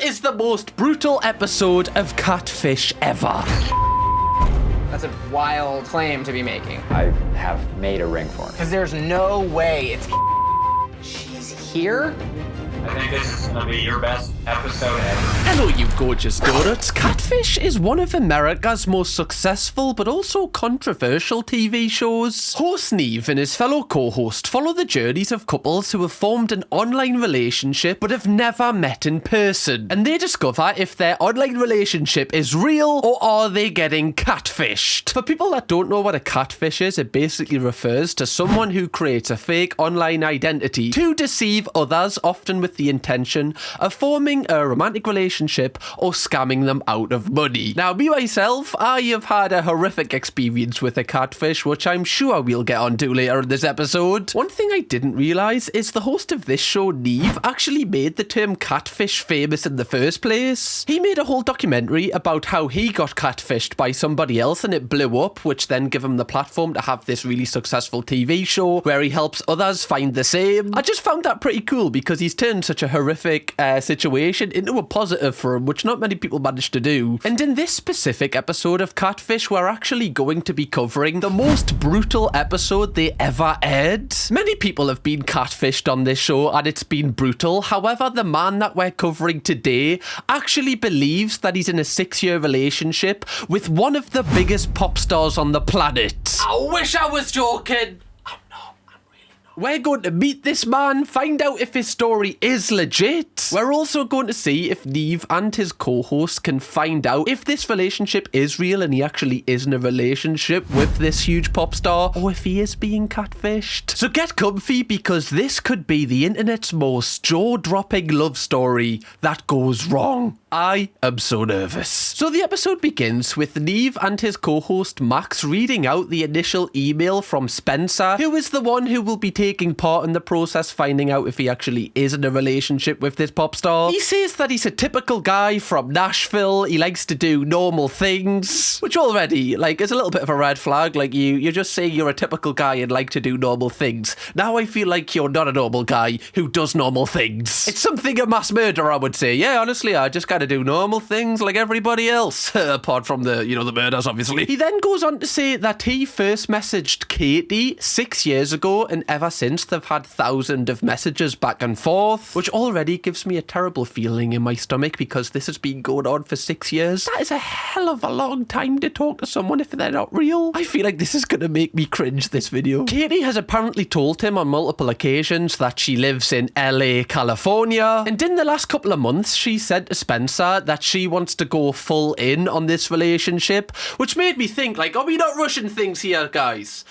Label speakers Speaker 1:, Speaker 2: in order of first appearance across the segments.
Speaker 1: is the most brutal episode of Catfish ever.
Speaker 2: That's a wild claim to be making.
Speaker 3: I have made a ring for her.
Speaker 2: Because there's no way it's she's here?
Speaker 4: I think this is going to be your best episode ever.
Speaker 1: Hello, you gorgeous donuts. Catfish is one of America's most successful but also controversial TV shows. Host Neve and his fellow co-host follow the journeys of couples who have formed an online relationship but have never met in person. And they discover if their online relationship is real or are they getting catfished. For people that don't know what a catfish is, it basically refers to someone who creates a fake online identity to deceive others, often with the intention of forming a romantic relationship or scamming them out of money. Now, me myself, I have had a horrific experience with a catfish, which I'm sure we'll get onto later in this episode. One thing I didn't realise is the host of this show, Neve, actually made the term catfish famous in the first place. He made a whole documentary about how he got catfished by somebody else and it blew up, which then gave him the platform to have this really successful TV show where he helps others find the same. I just found that pretty cool because he's turned such a horrific situation into a positive for him, which not many people manage to do. And in this specific episode of Catfish, we're actually going to be covering the most brutal episode they ever aired. Many people have been catfished on this show and it's been brutal. However, the man that we're covering today actually believes that he's in a 6-year relationship with one of the biggest pop stars on the planet. I wish I was joking. We're going to meet this man, find out if his story is legit. We're also going to see if Neve and his co-host can find out if this relationship is real and he actually is in a relationship with this huge pop star, or if he is being catfished. So get comfy because this could be the internet's most jaw-dropping love story that goes wrong. I am so nervous. So the episode begins with Neve and his co-host Max reading out the initial email from Spencer, who is the one who will be taking part in the process, finding out if he actually is in a relationship with this pop star. He says that he's a typical guy from Nashville. He likes to do normal things, which already, is a little bit of a red flag. You're just saying you're a typical guy and like to do normal things. Now I feel like you're not a normal guy who does normal things. It's something a mass murderer would say. Yeah, honestly, I just gotta do normal things like everybody else. Apart from the murders, obviously. He then goes on to say that he first messaged Katy 6 years ago, and ever since they've had thousands of messages back and forth, which already gives me a terrible feeling in my stomach because this has been going on for 6 years. That is a hell of a long time to talk to someone if they're not real. I feel like this is going to make me cringe, this video. Katy has apparently told him on multiple occasions that she lives in LA, California, and in the last couple of months she said to Spencer that she wants to go full in on this relationship, which made me think, are we not rushing things here, guys?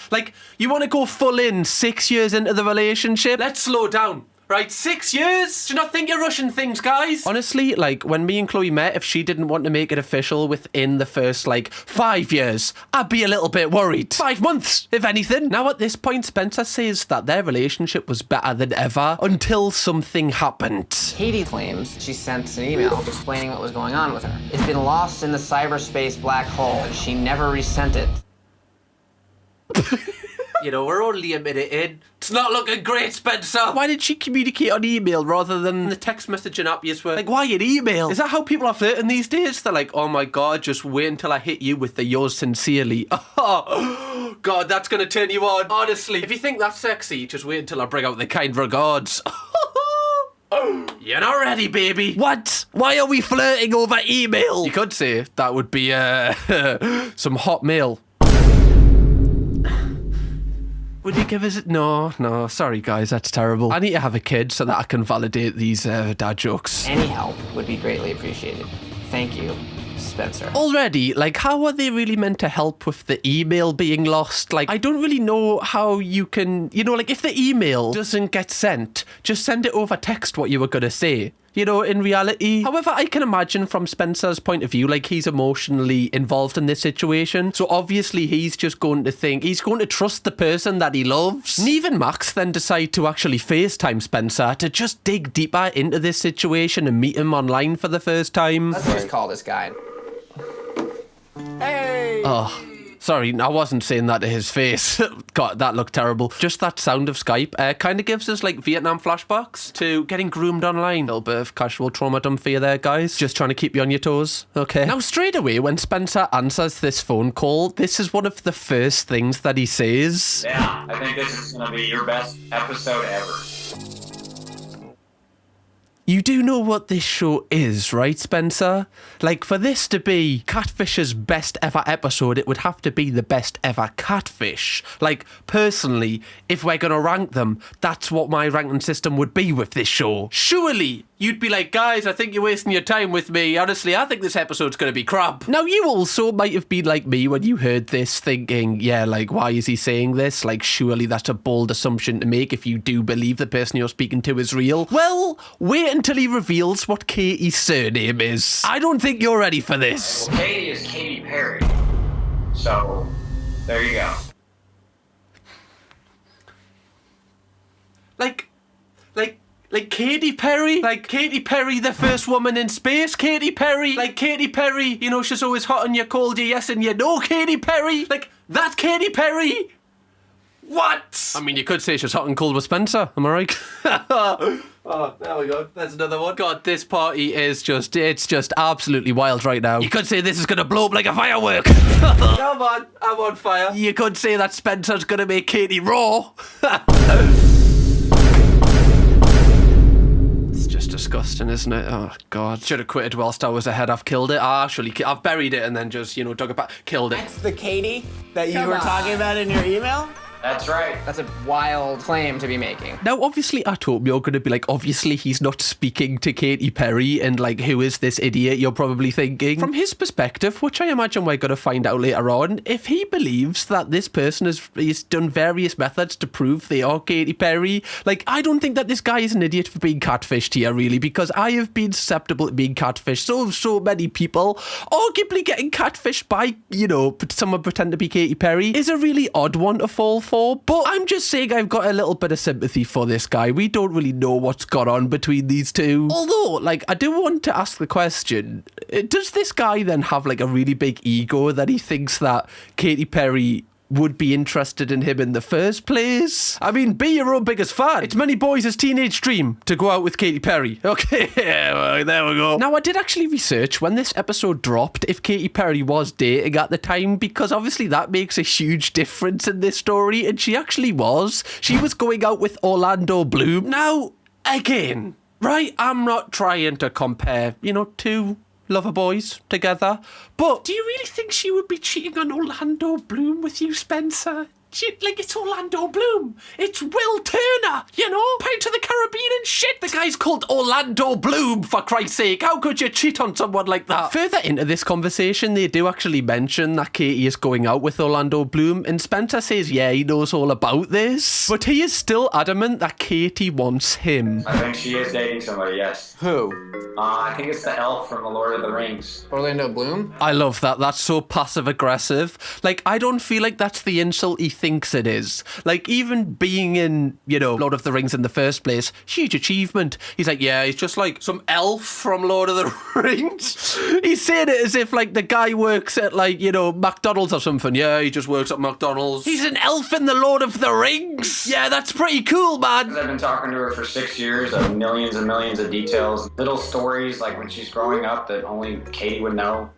Speaker 1: You want to go full in 6 years into the relationship? Let's slow down. Right, 6 years? Do you not think you're rushing things, guys? Honestly, when me and Chloe met, if she didn't want to make it official within the first, 5 years, I'd be a little bit worried. 5 months, if anything. Now, at this point, Spencer says that their relationship was better than ever until something happened.
Speaker 2: Katy claims she sent an email explaining what was going on with her. It's been lost in the cyberspace black hole, and she never resent it.
Speaker 1: We're only a minute in. It's not looking great, Spencer. Why did she communicate on email rather than the text messaging app you were? Why an email? Is that how people are flirting these days? They're like, oh my God, just wait until I hit you with the yours sincerely. Oh, God, that's going to turn you on. Honestly, if you think that's sexy, just wait until I bring out the kind regards. You're not ready, baby. What? Why are we flirting over email? You could say that would be some hot mail. Would you give us... No, sorry guys, that's terrible. I need to have a kid so that I can validate these dad jokes.
Speaker 2: Any help would be greatly appreciated. Thank you, Spencer.
Speaker 1: Already, how are they really meant to help with the email being lost? I don't really know how you can... if the email doesn't get sent, just send it over text what you were going to say. In reality. However, I can imagine from Spencer's point of view, he's emotionally involved in this situation. So obviously he's just going to think, he's going to trust the person that he loves. Neve and Max then decide to actually FaceTime Spencer to just dig deeper into this situation and meet him online for the first time.
Speaker 2: Let's just call this guy. Hey!
Speaker 1: Oh. Sorry, I wasn't saying that to his face. God, that looked terrible. Just that sound of Skype kind of gives us like Vietnam flashbacks to getting groomed online. A little bit of casual trauma dump for you there, guys. Just trying to keep you on your toes. Okay. Now, straight away, when Spencer answers this phone call, this is one of the first things that he says.
Speaker 4: Yeah, I think this is going to be your best episode ever.
Speaker 1: You do know what this show is, right, Spencer? Like, for this to be Catfish's best ever episode, it would have to be the best ever Catfish. Like, personally, if we're gonna rank them, that's what my ranking system would be with this show. Surely, you'd be like, guys, I think you're wasting your time with me. Honestly, I think this episode's gonna be crap. Now, you also might have been like me when you heard this, thinking, yeah, like, why is he saying this? Like, surely that's a bold assumption to make if you do believe the person you're speaking to is real. Well, wait until he reveals what Katy's surname is. I don't think you're ready for this.
Speaker 4: Well, Katy is Katy Perry. So, there you go.
Speaker 1: Like Katy Perry? Like Katy Perry, the first woman in space? Katy Perry? Like Katy Perry, you know, she's always hot and you're cold, you yes and you no, Katy Perry? Like, that's Katy Perry? What? I mean, you could say she's hot and cold with Spencer, am I right? Oh, there we go. There's another one. God, this party is it's just absolutely wild right now. You could say this is going to blow up like a firework. Come on, I'm on fire. You could say that Spencer's going to make Katy raw. It's just disgusting, isn't it? Oh, God. Should have quitted whilst I was ahead. I've killed it. I've buried it and then just, dug it back. Killed it.
Speaker 2: That's the Katy that you were talking about in your email?
Speaker 4: That's right.
Speaker 2: That's a wild claim to be making.
Speaker 1: Now, obviously, at home, you're going to be like, obviously, he's not speaking to Katy Perry, and like, who is this idiot? You're probably thinking. From his perspective, which I imagine we're going to find out later on, if he believes that this person has done various methods to prove they are Katy Perry, like, I don't think that this guy is an idiot for being catfished here, really, because I have been susceptible to being catfished. So many people, arguably getting catfished by, someone pretend to be Katy Perry is a really odd one to fall for. But I'm just saying I've got a little bit of sympathy for this guy. We don't really know what's gone on between these two. Although, I do want to ask the question, does this guy then have a really big ego that he thinks that Katy Perry would be interested in him in the first place? I mean, be your own biggest fan. It's many boys' teenage dream to go out with Katy Perry. Okay, well, there we go. Now, I did actually research when this episode dropped if Katy Perry was dating at the time, because obviously that makes a huge difference in this story, and she actually was. She was going out with Orlando Bloom. Now, again, right, I'm not trying to compare, two lover boys together, but do you really think she would be cheating on Orlando Bloom with you, Spencer? It's Orlando Bloom. It's Will Turner, Pirates of the Caribbean and shit. The guy's called Orlando Bloom, for Christ's sake. How could you cheat on someone like that? Further into this conversation, they do actually mention that Katy is going out with Orlando Bloom, and Spencer says, yeah, he knows all about this, but he is still adamant that Katy wants him.
Speaker 4: I think she is dating somebody, yes.
Speaker 2: Who?
Speaker 4: I think it's the elf from The Lord of the Rings.
Speaker 2: Orlando Bloom?
Speaker 1: I love that. That's so passive-aggressive. I don't feel like that's the insult he thinks it is. Even being in, Lord of the Rings in the first place, huge achievement. He's like, yeah, he's just some elf from Lord of the Rings. He's saying it as if, the guy works at, McDonald's or something. Yeah, he just works at McDonald's. He's an elf in the Lord of the Rings. Yeah, that's pretty cool, man.
Speaker 4: I've been talking to her for 6 years of millions and millions of details, little stories when she's growing up that only Katy would know.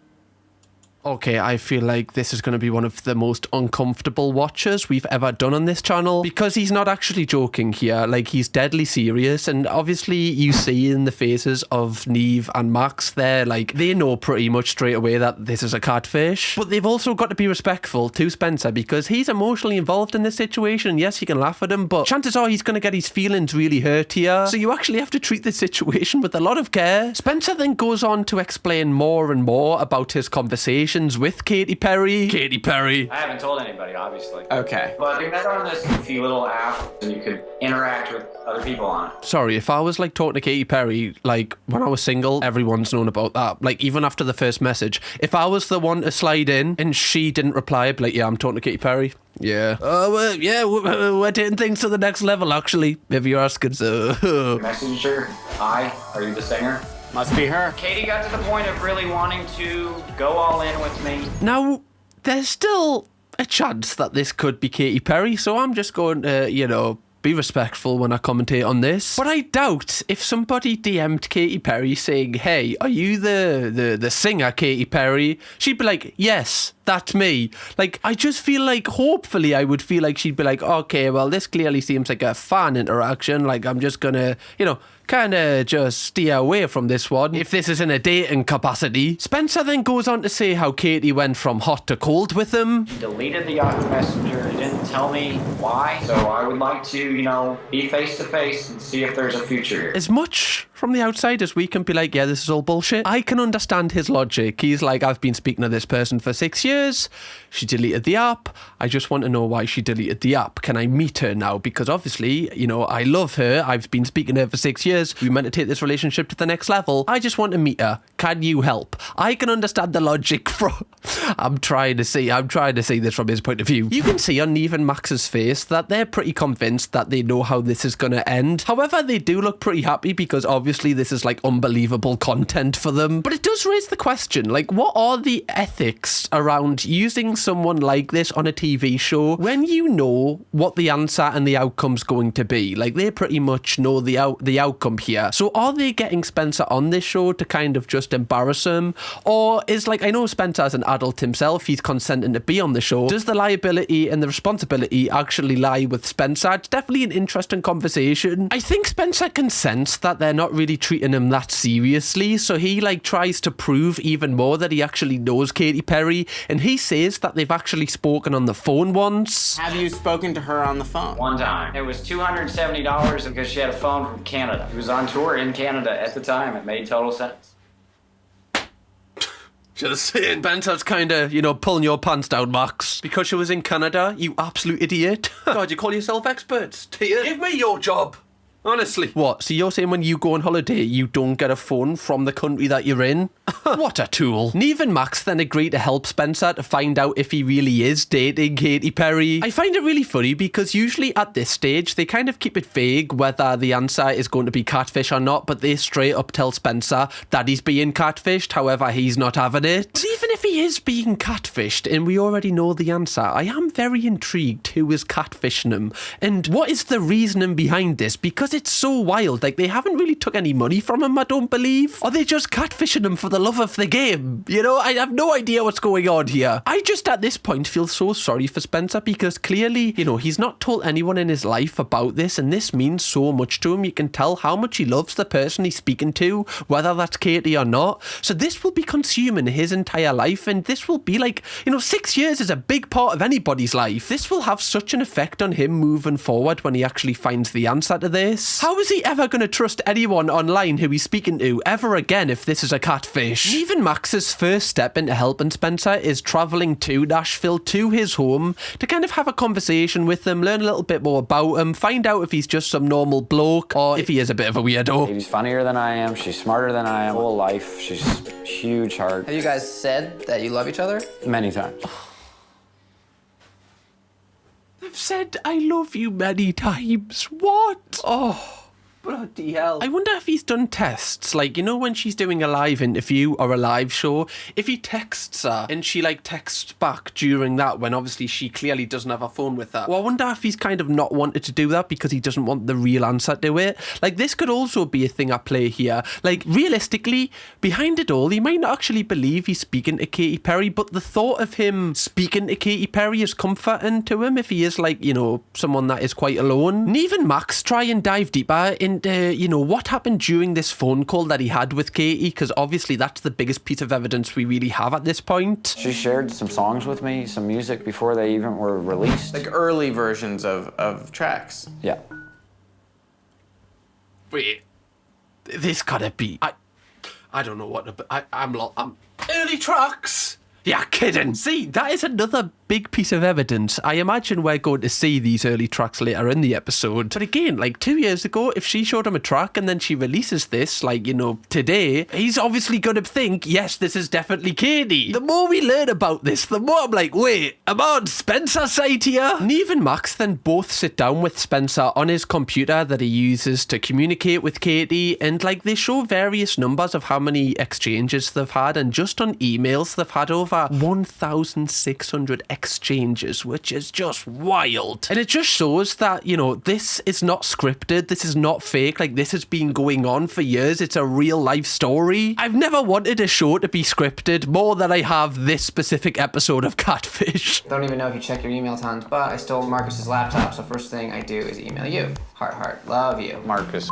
Speaker 1: Okay, I feel like this is going to be one of the most uncomfortable watches we've ever done on this channel, because he's not actually joking here. He's deadly serious, and obviously you see in the faces of Neve and Max there, they know pretty much straight away that this is a catfish. But they've also got to be respectful to Spencer, because he's emotionally involved in this situation. Yes, you can laugh at him, but chances are he's going to get his feelings really hurt here. So you actually have to treat this situation with a lot of care. Spencer then goes on to explain more and more about his conversation with Katy Perry. Katy Perry.
Speaker 4: I haven't told anybody, obviously.
Speaker 2: Okay.
Speaker 4: But we met on this goofy little app, and you could interact with other people on it.
Speaker 1: Sorry, if I was talking to Katy Perry, when I was single, everyone's known about that. Even after the first message, if I was the one to slide in and she didn't reply, I'd be like, yeah, I'm talking to Katy Perry. Yeah. We're taking things to the next level, actually, if you're asking. So.
Speaker 4: Messenger, hi, are you the singer?
Speaker 2: Must be her.
Speaker 4: Katy got to the point of really wanting to go all in with me.
Speaker 1: Now, there's still a chance that this could be Katy Perry, so I'm just going to, be respectful when I commentate on this. But I doubt if somebody DM'd Katy Perry saying, hey, are you the singer Katy Perry? She'd be like, yes, that's me. Like, I just feel like, hopefully I would feel like she'd be like, okay, well, this clearly seems like a fan interaction. Like, I'm just gonna, kind of just steer away from this one if this is in a dating capacity. Spencer then goes on to say how Katy went from hot to cold with him.
Speaker 4: He deleted the Yahoo Messenger. He didn't tell me why. So I would like to, be face to face and see if there's a future here.
Speaker 1: As much from the outside as we can be like, yeah, this is all bullshit, I can understand his logic. He's like, I've been speaking to this person for 6 years. She deleted the app. I just want to know why she deleted the app. Can I meet her now? Because obviously, I love her. I've been speaking to her for 6 years. We meant to take this relationship to the next level. I just want to meet her. Can you help? I can understand the logic from... I'm trying to see this from his point of view. You can see on Neve and Max's face that they're pretty convinced that they know how this is going to end. However, they do look pretty happy because obviously this is like unbelievable content for them. But it does raise the question, like, what are the ethics around using someone like this on a TV show when you know what the answer and the outcome's going to be? Like, they pretty much know the outcome here. So are they getting Spencer on this show to kind of just embarrass him? Or is, like, I know Spencer as an adult himself, he's consenting to be on the show. Does the liability and the responsibility actually lie with Spencer? It's definitely an interesting conversation. I think Spencer can sense that they're not really treating him that seriously, so he tries to prove even more that he actually knows Katy Perry, and he says that they've actually spoken on the phone once.
Speaker 5: Have you spoken to her on the phone?
Speaker 4: One time. It was $270 because she had a phone from Canada. He was on tour in Canada at the time. It made total sense.
Speaker 1: Just saying, Spencer's kind of, pulling your pants down, Max. Because she was in Canada, you absolute idiot. God, you call yourself experts. Give me your job. Honestly. What? So you're saying when you go on holiday, you don't get a phone from the country that you're in? What a tool. Neve and Max then agree to help Spencer to find out if he really is dating Katy Perry. I find it really funny because usually at this stage, they kind of keep it vague whether the answer is going to be catfish or not, but they straight up tell Spencer that he's being catfished, however, he's not having it. But even if he is being catfished and we already know the answer, I am very intrigued who is catfishing him and what is the reasoning behind this, because it's so wild. Like, they haven't really took any money from him, I don't believe. Are they just catfishing him for the love of the game? I have no idea what's going on here. I just at this point feel so sorry for Spencer because clearly, he's not told anyone in his life about this, and this means so much to him. You can tell how much he loves the person he's speaking to, whether that's Katy or not. So this will be consuming his entire life, and this will be 6 years is a big part of anybody's life. This will have such an effect on him moving forward when he actually finds the answer to this. How is he ever going to trust anyone online who he's speaking to ever again if this is a catfish? Even Max's first step into helping Spencer is travelling to Nashville to his home to kind of have a conversation with him, learn a little bit more about him, find out if he's just some normal bloke or if he is a bit of a weirdo.
Speaker 3: She's funnier than I am. She's smarter than I am. Whole life. She's huge heart.
Speaker 2: Have you guys said that you love each other?
Speaker 3: Many times.
Speaker 1: I've said I love you many times. What? Oh. Bloody hell. I wonder if he's done tests. When she's doing a live interview or a live show, if he texts her and she texts back during that when obviously she clearly doesn't have a phone with her. Well, I wonder if he's kind of not wanted to do that because he doesn't want the real answer to it. This could also be a thing at play here. Realistically, behind it all, he might not actually believe he's speaking to Katy Perry, but the thought of him speaking to Katy Perry is comforting to him if he is someone that is quite alone. And even Max try and dive deeper into, what happened during this phone call that he had with Katy, because obviously that's the biggest piece of evidence we really have at this point.
Speaker 3: She shared some songs with me, some music before they even were released.
Speaker 5: Early versions of tracks.
Speaker 3: Yeah.
Speaker 1: Wait, this gotta be... I don't know what to... I'm early tracks? Yeah, kidding. See, that is another big piece of evidence. I imagine we're going to see these early tracks later in the episode. But again, 2 years ago, if she showed him a track and then she releases this, today, he's obviously going to think, yes, this is definitely Katy. The more we learn about this, the more I'm like, wait, I'm on Spencer's side here. Neve and Max then both sit down with Spencer on his computer that he uses to communicate with Katy, and they show various numbers of how many exchanges they've had, and just on emails they've had over over 1,600 exchanges, which is just wild. And it just shows that, you know, this is not scripted. This is not fake. Like, this has been going on for years. It's a real life story. I've never wanted a show to be scripted more than I have this specific episode of Catfish.
Speaker 2: Don't even know if you check your email tons, but I stole Marcus's laptop, so first thing I do is email you. Heart, heart, love you.
Speaker 3: Marcus.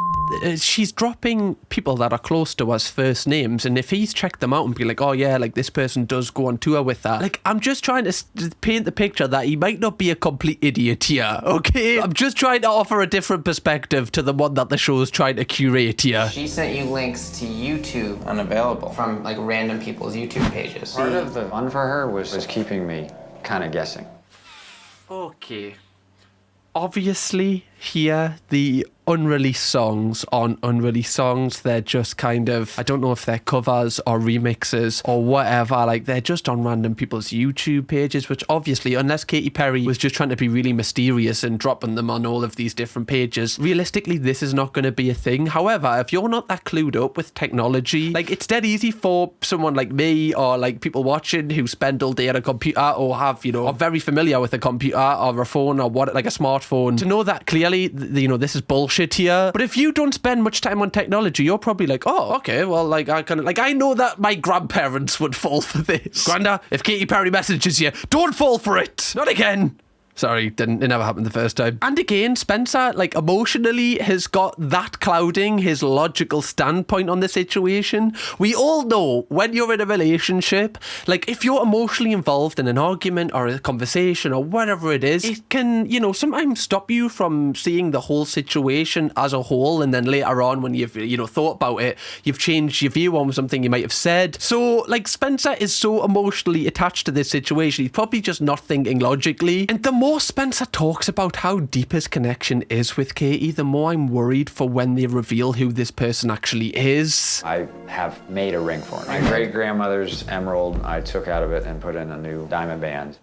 Speaker 1: She's dropping people that are close to us first names, and if he's checked them out and be like, oh yeah, like this person does go on tour with her, like, I'm just trying to paint the picture that he might not be a complete idiot here, okay? I'm just trying to offer a different perspective to the one that the show's trying to curate here.
Speaker 2: She sent you links to YouTube
Speaker 5: Unavailable.
Speaker 2: from like random people's YouTube pages.
Speaker 3: Part of the fun for her was keeping me kind of guessing.
Speaker 1: Okay. Obviously, here, the unreleased songs on unreleased songs, they're just kind of, I don't know if they're covers or remixes or whatever, like they're just on random people's YouTube pages, which obviously, unless Katy Perry was just trying to be really mysterious and dropping them on all of these different pages, realistically, this is not going to be a thing. However, if you're not that clued up with technology, like it's dead easy for someone like me or like people watching who spend all day at a computer or have, you know, are very familiar with a computer or a phone or what, like a smartphone, to know that clearly, you know, this is bullshit here. But if you don't spend much time on technology, you're probably like, oh, okay, well, like I kind of, like I know that my grandparents would fall for this. Granda, if Katy Perry messages you, don't fall for it. Not again. Sorry, it never happened the first time. And again, Spencer, like, emotionally has got that clouding his logical standpoint on the situation. We all know when you're in a relationship, like, if you're emotionally involved in an argument or a conversation or whatever it is, it can, you know, sometimes stop you from seeing the whole situation as a whole, and then later on when you've, you know, thought about it, you've changed your view on something you might have said. So, like, Spencer is so emotionally attached to this situation, he's probably just not thinking logically. And the more Spencer talks about how deep his connection is with Katy, the more I'm worried for when they reveal who this person actually is.
Speaker 3: I have made a ring for her. My great-grandmother's emerald, I took out of it and put in a new diamond band.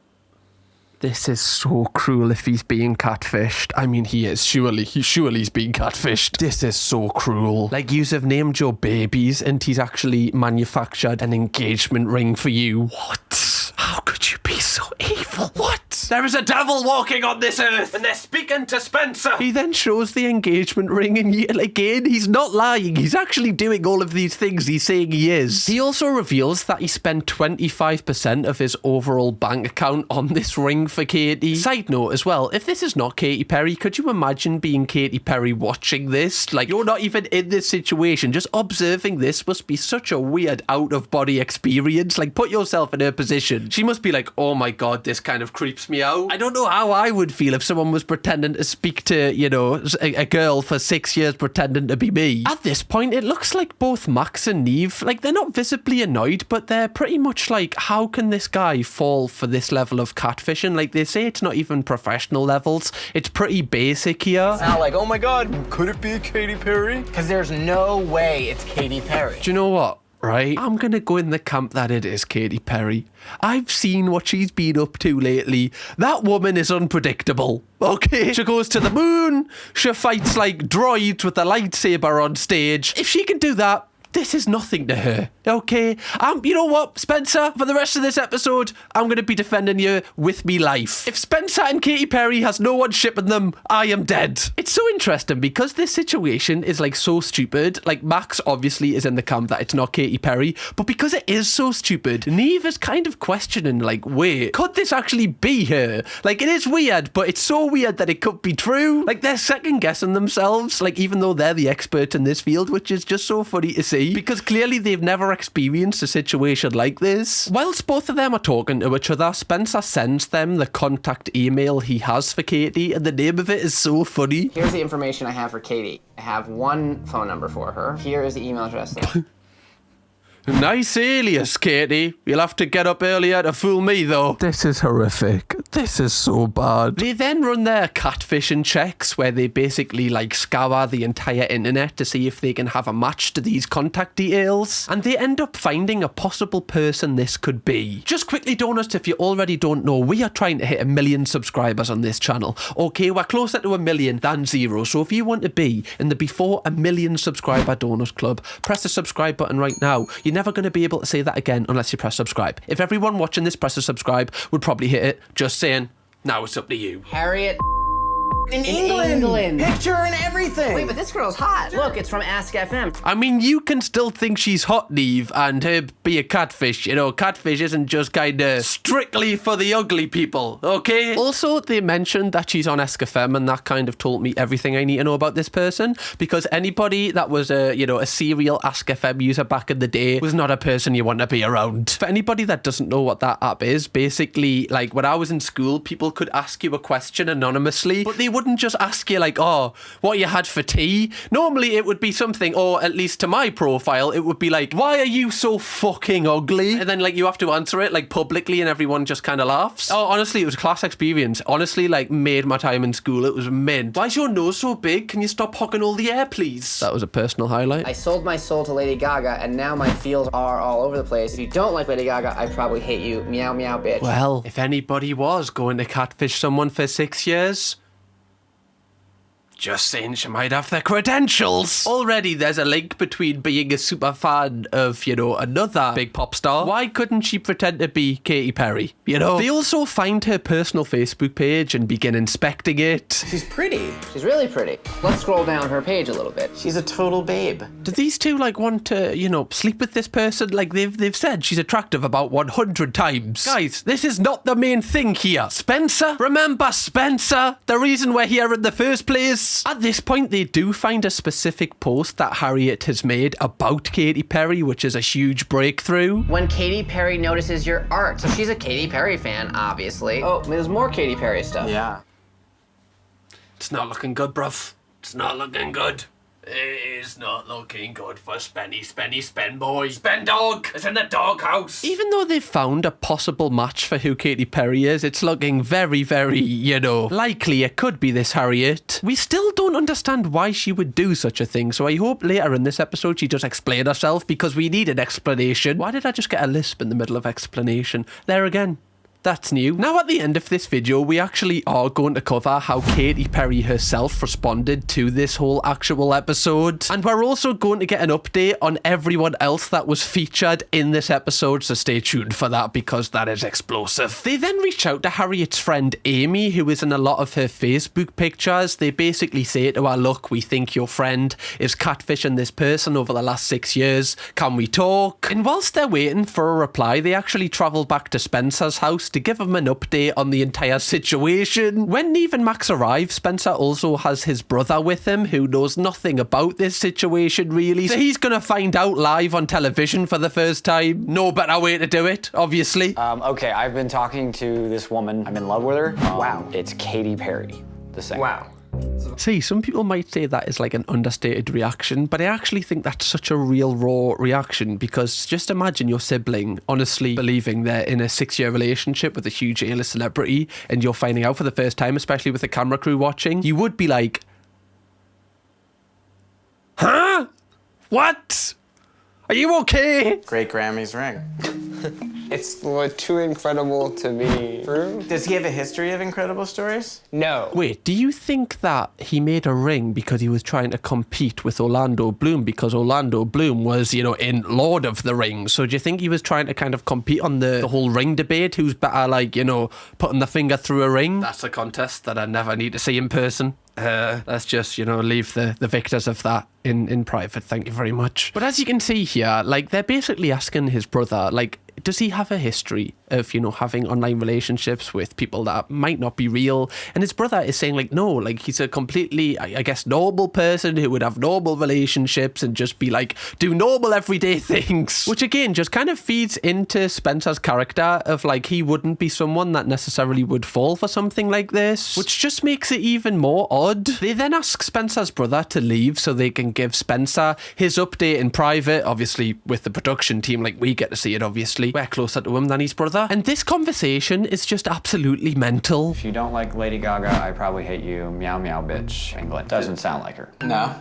Speaker 1: This is so cruel if he's being catfished. I mean, he is. Surely he's being catfished. This is so cruel. Like, yous have named your babies and he's actually manufactured an engagement ring for you. What? How could you be so evil? What? There is a devil walking on this earth and they're speaking to Spencer. He then shows the engagement ring and again, he's not lying. He's actually doing all of these things he's saying he is. He also reveals that he spent 25% of his overall bank account on this ring for Katy. Side note as well, if this is not Katy Perry, could you imagine being Katy Perry watching this? Like, you're not even in this situation. Just observing this must be such a weird out-of-body experience. Like, put yourself in her position. She must be like, oh my god, this kind of creeps me out. I don't know how I would feel if someone was pretending to speak to, you know, a girl for 6 years pretending to be me. At this point, it looks like both Max and Neve, like, they're not visibly annoyed, but they're pretty much like, how can this guy fall for this level of catfishing? Like, they say it's not even professional levels. It's pretty basic here.
Speaker 6: It's not like, oh my god, could it be Katy Perry?
Speaker 2: Because there's no way it's Katy Perry.
Speaker 1: Do you know what? Right? I'm gonna go in the camp that it is Katy Perry. I've seen what she's been up to lately. That woman is unpredictable. Okay? She goes to the moon. She fights like droids with a lightsaber on stage. If she can do that, this is nothing to her, okay? You know what, Spencer? For the rest of this episode, I'm going to be defending you with me life. If Spencer and Katy Perry has no one shipping them, I am dead. It's so interesting because this situation is like so stupid. Like, Max obviously is in the camp that it's not Katy Perry, but because it is so stupid, Neve is kind of questioning, like, wait, could this actually be her? Like, it is weird, but it's so weird that it could be true. Like, they're second guessing themselves, like, even though they're the expert in this field, which is just so funny to see. Because clearly they've never experienced a situation like this. Whilst both of them are talking to each other, Spencer sends them the contact email he has for Katy, and the name of it is so funny.
Speaker 2: Here's the information I have for Katy. I have one phone number for her. Here is the email address though.
Speaker 1: Nice alias, Katy. You'll have to get up earlier to fool me, though. This is horrific. This is so bad. They then run their catfishing checks, where they basically, like, scour the entire internet to see if they can have a match to these contact details. And they end up finding a possible person this could be. Just quickly, Donuts, if you already don't know, we are trying to hit 1 million subscribers on this channel. Okay, we're closer to 1 million than 0. So if you want to be in the before 1 million subscriber Donut Club, press the subscribe button right now. You you're never going to be able to say that again unless you press subscribe. If everyone watching this presses subscribe, would probably hit it. Just saying. Now it's up to you.
Speaker 2: Harriet
Speaker 5: In England. Picture and everything.
Speaker 2: Wait, but this girl's hot. Look, it's from Ask FM.
Speaker 1: I mean, you can still think she's hot, Neve, and her be a catfish. You know, catfish isn't just kind of strictly for the ugly people, okay? Also, they mentioned that she's on Ask FM, and that kind of told me everything I need to know about this person, because anybody that was a serial Ask FM user back in the day was not a person you want to be around. For anybody that doesn't know what that app is, basically, like, when I was in school, people could ask you a question anonymously, but they wouldn't just ask you like, oh, what you had for tea. Normally it would be something, or at least to my profile, it would be like, why are you so fucking ugly? And then like you have to answer it like publicly and everyone just kind of laughs. Oh, honestly, it was a class experience. Honestly, like made my time in school. It was mint. Why's your nose so big? Can you stop hogging all the air, please? That was a personal highlight.
Speaker 2: I sold my soul to Lady Gaga, and now my feels are all over the place. If you don't like Lady Gaga, I probably hate you. Meow, meow, bitch.
Speaker 1: Well, if anybody was going to catfish someone for 6 years, just saying she might have the credentials. Already there's a link between being a super fan of, another big pop star. Why couldn't she pretend to be Katy Perry, They also find her personal Facebook page and begin inspecting it.
Speaker 5: She's pretty.
Speaker 2: She's really pretty. Let's scroll down her page a little bit.
Speaker 5: She's a total babe.
Speaker 1: Do these two want to, sleep with this person? Like they've said she's attractive about 100 times. Guys, this is not the main thing here. Spencer? Remember Spencer? The reason we're here in the first place? At this point, they do find a specific post that Harriet has made about Katy Perry, which is a huge breakthrough.
Speaker 2: When Katy Perry notices your art. So she's a Katy Perry fan, obviously. Oh, there's more Katy Perry stuff.
Speaker 5: Yeah.
Speaker 1: It's not looking good, bruv. It's not looking good. It is not looking good for Spen boy. Spen dog! It's in the doghouse! Even though they've found a possible match for who Katy Perry is, it's looking very, very, likely it could be this Harriet. We still don't understand why she would do such a thing, so I hope later in this episode she does explain herself, because we need an explanation. Why did I just get a lisp in the middle of explanation? There again. That's new. Now at the end of this video, we actually are going to cover how Katy Perry herself responded to this whole actual episode. And we're also going to get an update on everyone else that was featured in this episode, so stay tuned for that because that is explosive. They then reach out to Harriet's friend Amy, who is in a lot of her Facebook pictures. They basically say to her, look, we think your friend is catfishing this person over the last 6 years. Can we talk? And whilst they're waiting for a reply, they actually travel back to Spencer's house to give him an update on the entire situation. When Neve and Max arrive, Spencer also has his brother with him, who knows nothing about this situation really, so he's gonna find out live on television for the first time. No better way to do it, obviously.
Speaker 3: Okay, I've been talking to this woman. I'm in love with her.
Speaker 2: Wow.
Speaker 3: It's Katy Perry, the singer.
Speaker 2: Wow.
Speaker 1: See, some people might say that is like an understated reaction, but I actually think that's such a real raw reaction, because just imagine your sibling honestly believing they're in a 6-year relationship with a huge A-list celebrity and you're finding out for the first time, especially with the camera crew watching. You would be like, huh? What? Are you okay?
Speaker 5: Great Grammy's ring.
Speaker 7: It's too incredible to be true.
Speaker 5: Does he have a history of incredible stories?
Speaker 7: No.
Speaker 1: Wait, do you think that he made a ring because he was trying to compete with Orlando Bloom, because Orlando Bloom was, in Lord of the Rings? So do you think he was trying to kind of compete on the whole ring debate? Who's better, putting the finger through a ring? That's a contest that I never need to see in person. Let's just, leave the victors of that in private. Thank you very much. But as you can see here, they're basically asking his brother, does he have a history of, having online relationships with people that might not be real? And his brother is saying, no, he's a completely, I guess, normal person who would have normal relationships and just be do normal everyday things. Which again, just kind of feeds into Spencer's character of he wouldn't be someone that necessarily would fall for something like this, which just makes it even more odd. They then ask Spencer's brother to leave so they can give Spencer his update in private, obviously with the production team, we get to see it, obviously. We're closer to him than his brother. And this conversation is just absolutely mental.
Speaker 3: If you don't like Lady Gaga, I probably hate you. Meow, meow, bitch. England. Doesn't sound like her.
Speaker 5: No.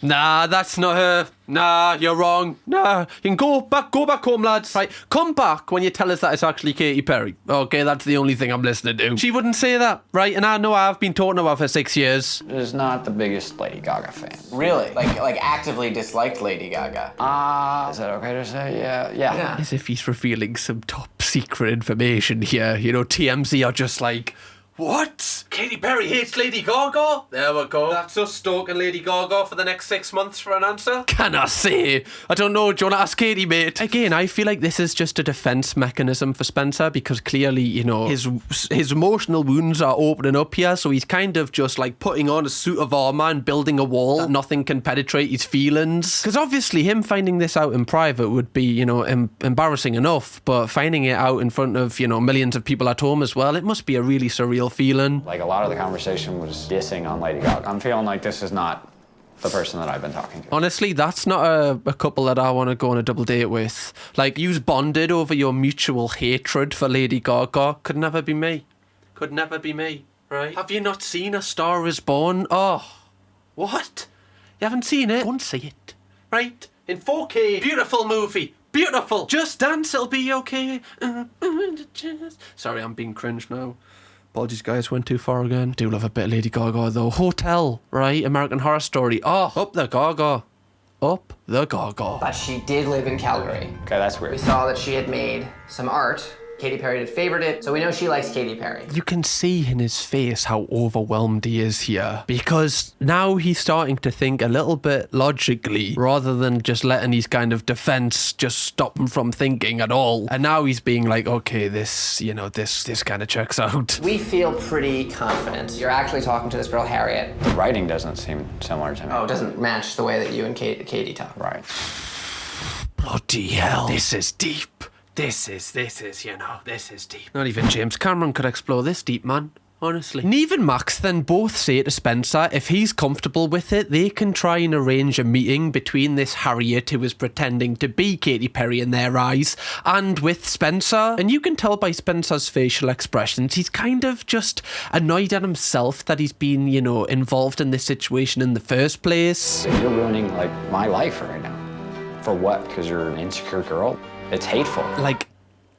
Speaker 1: Nah, that's not her. Nah, you're wrong. Nah, you can go back home, lads. Right, come back when you tell us that it's actually Katy Perry. Okay, that's the only thing I'm listening to. She wouldn't say that, right? And I know I've been talking to her for 6 years.
Speaker 3: Is not the biggest Lady Gaga fan.
Speaker 2: Really? Like actively disliked Lady Gaga?
Speaker 3: Is that okay to say? Yeah.
Speaker 1: As if he's revealing some top secret information here. You know, TMZ are just like, what? Katy Perry hates Lady Gaga? There we go. That's us stalking Lady Gaga for the next 6 months for an answer? Can I say? I don't know. Do you want to ask Katy, mate? Again, I feel like this is just a defense mechanism for Spencer because clearly, you know, his emotional wounds are opening up here, so he's kind of just like putting on a suit of armor and building a wall that nothing can penetrate his feelings. Because obviously him finding this out in private would be, you know, embarrassing enough, but finding it out in front of, you know, millions of people at home as well, it must be a really surreal feeling.
Speaker 3: Like a lot of the conversation was dissing on Lady Gaga. I'm feeling like this is not the person that I've been talking to.
Speaker 1: Honestly, that's not a couple that I want to go on a double date with. Like, you's bonded over your mutual hatred for Lady Gaga. Could never be me. Could never be me, right? Have you not seen A Star Is Born? Oh, what? You haven't seen it? Go and see it, right? In 4K. Beautiful movie. Beautiful. Just dance, it'll be okay. Sorry, I'm being cringe now. Apologies, guys, went too far again. Do love a bit of Lady Gaga, though. Hotel, right? American Horror Story. Oh, up the Gaga. Up the Gaga.
Speaker 2: But she did live in Calgary.
Speaker 3: Okay, that's
Speaker 2: We
Speaker 3: weird.
Speaker 2: saw that she had made some art. Katy Perry had favored it, so we know she likes Katy Perry.
Speaker 1: You can see in his face how overwhelmed he is here, because now he's starting to think a little bit logically rather than just letting his kind of defense just stop him from thinking at all. And now he's being like, okay, this kind of checks out.
Speaker 2: We feel pretty confident. You're actually talking to this girl, Harriet.
Speaker 3: The writing doesn't seem similar to me.
Speaker 2: Oh, it doesn't match the way that you and Katy talk.
Speaker 3: Right.
Speaker 1: Bloody hell. This is deep. This is deep. Not even James Cameron could explore this deep, man. Honestly. Neve and Max then both say to Spencer if he's comfortable with it, they can try and arrange a meeting between this Harriet who is pretending to be Katy Perry in their eyes and with Spencer. And you can tell by Spencer's facial expressions, he's kind of just annoyed at himself that he's been, you know, involved in this situation in the first place.
Speaker 3: You're ruining, like, my life right now. For what? Because you're an insecure girl? It's hateful.
Speaker 1: Like,